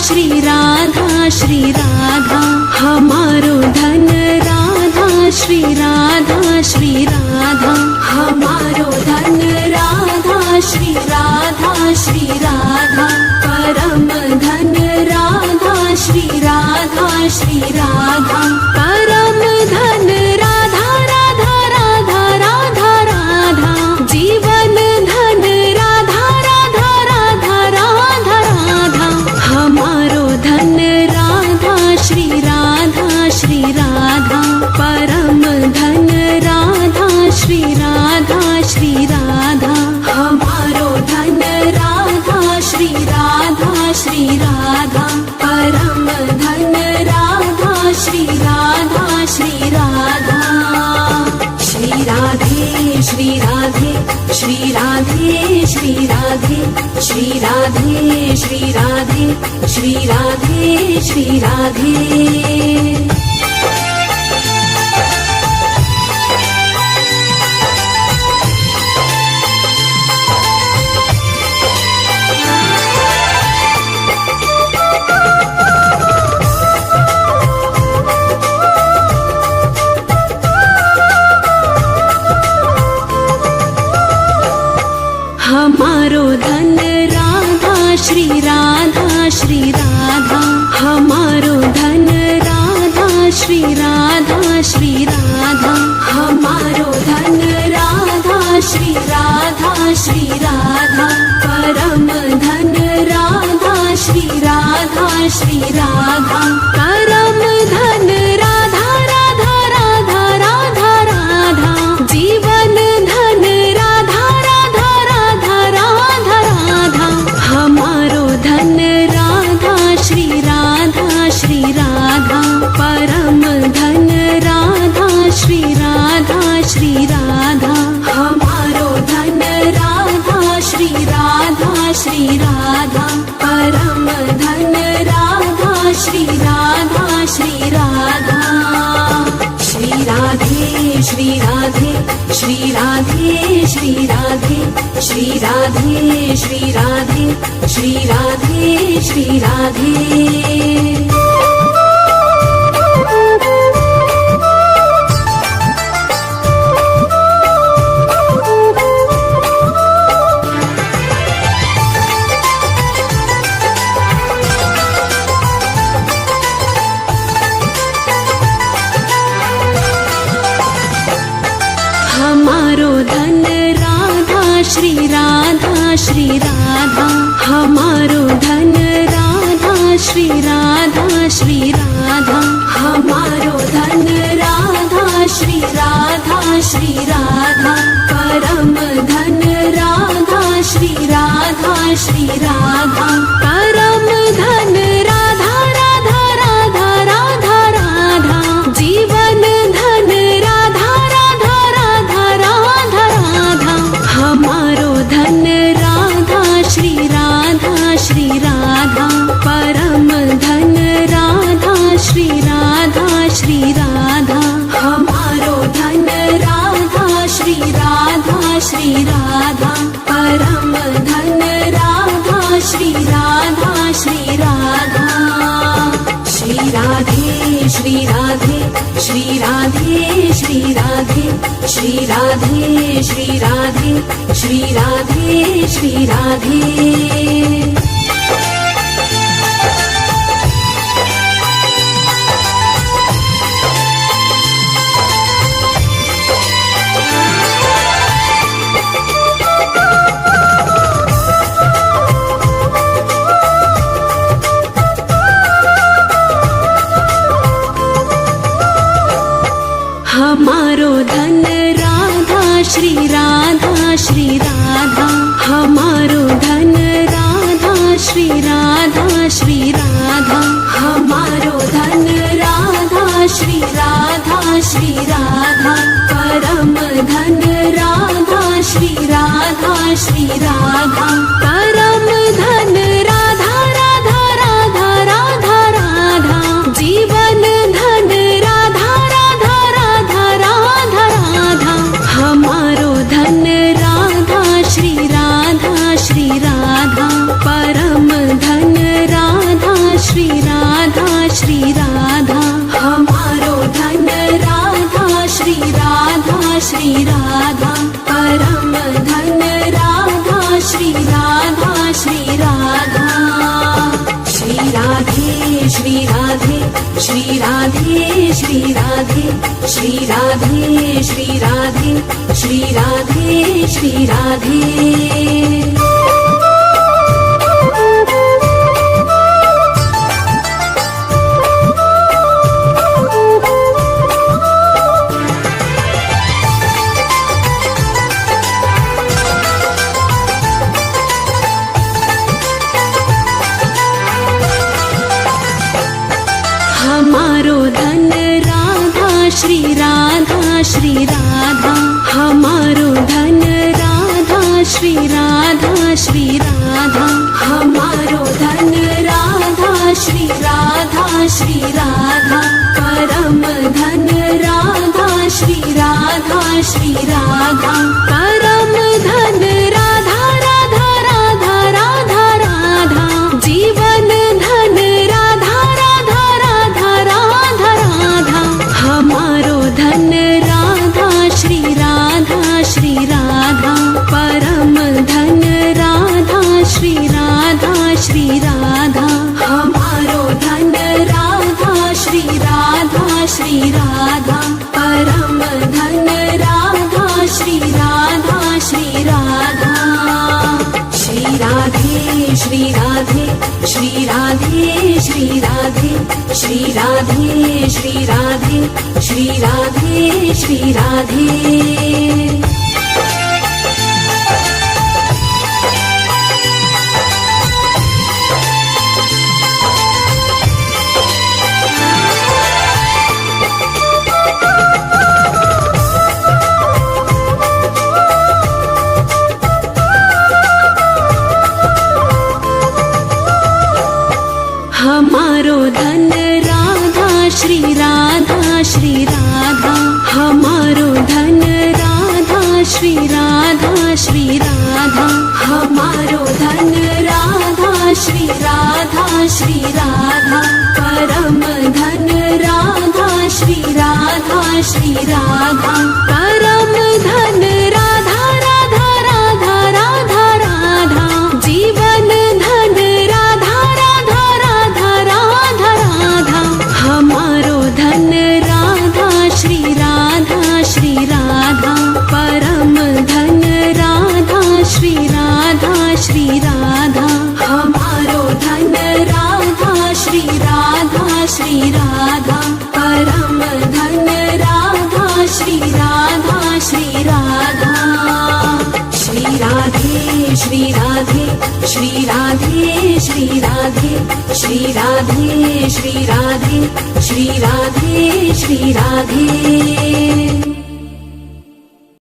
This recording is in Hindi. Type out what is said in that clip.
श्री राधा श्री राधा, हमारो धन राधा श्री राधा श्री राधा, हमारो धन राधा श्री राधा श्री राधा, परम धन राधा श्री राधा श्री राधा, परम धन राधा राधा राधा राधा राधा, जीवन धन राधा राधा राधा राधा राधा, हमारो धन राधा श्री राधा श्री राधा, परम धन राधा श्री राधा श्री राधा, हमारो धन राधा श्री राधा श्री राधा, परम धन राधा श्री राधा श्री राधा। श्री राधे श्री राधे श्री राधे श्री राधे श्री राधे श्री राधे श्री राधे श्री राधे। हमारो धन राधा श्री राधा श्री राधा, हमारो धन राधा श्री राधा श्री राधा, हमारो धन राधा श्री राधा श्री राधा, परम धन राधा श्री राधा श्री राधा, परम धन राधा राधा राधा राधा राधा, जीवन धन राधा राधा राधा राधा राधा, हमारो धन राधा श्री राधा श्री राधा, परम धन राधा श्री राधा श्री राधा, हमारो धन राधा श्री राधा श्री राधा, परम धन राधा श्री राधा श्री राधा। श्री राधे श्री राधे श्री राधे श्री राधे श्री राधे श्री राधे श्री राधे श्री राधे। हमारो धन राधा श्री राधा श्री राधा, हमारो धन राधा श्री राधा श्री राधा, हमारो धन राधा श्री राधा श्री राधा, परम धन राधा श्री राधा श्री राधा, परम धन राधा राधा राधा राधा राधा, जीवन धन राधा राधा राधा राधा राधा, हमारो धन राधा श्री राधा श्री राधा, परम धन राधा श्री राधा श्री राधा, हमारो धन राधा श्री राधा श्री राधा, परम धन राधा श्री राधा श्री राधा। श्री राधे श्री राधे श्री राधे श्री राधे श्री राधे श्री राधे श्री राधे श्री राधे। हमारो धन राधा श्री राधा श्री राधा, हमारो धन राधा श्री राधा श्री राधा, हमारो धन राधा श्री राधा श्री राधा, परम धन राधा श्री राधा श्री राधा, परम धन राधा राधा राधा राधा राधा, जीवन धन राधा राधा राधा राधा राधा, हमारो धन राधा श्री राधा श्री राधा, परम धन राधा श्री राधा परम धन राधा श्री राधा श्री राधा श्री राधे श्री राधे श्री राधे श्री राधे श्री राधे श्री राधे श्री राधे श्री राधे हमारो धन राधा श्री राधा श्री राधा हमारो धन राधा श्री राधा श्री राधा हमारो धन राधा श्री राधा श्री राधा परम धन राधा श्री राधा श्री राधा परम धन राधा राधा राधा राधा राधा जीवन धन राधा राधा राधा राधा राधा हमारो धन राधा श्री राधा श्री राधा परम धन राधा श्री राधा श्री राधा हमारो धन राधा श्री राधा श्री राधा परम धन राधा श्री राधा श्री राधा श्री राधे श्री राधे श्री राधे श्री राधे श्री राधे श्री राधे श्री राधे श्री राधे हमारो धन राधा श्री राधा श्री राधा हमारो धन राधा श्री राधा श्री राधा हमारो धन राधा श्री राधा श्री राधा परम धन राधा श्री राधा श्री राधा परम धन राधा राधा राधा राधा राधा जीवन धन राधा राधा राधा राधा राधा हमारो धन राधा श्री राधा श्री राधा परम धन राधा श्री राधा श्री राधा हमारो धन राधा श्री राधा श्री राधा परम धन राधा श्री राधा श्री राधा श्री राधे श्री राधे श्री राधे श्री राधे श्री राधे श्री राधे श्री राधे श्री राधे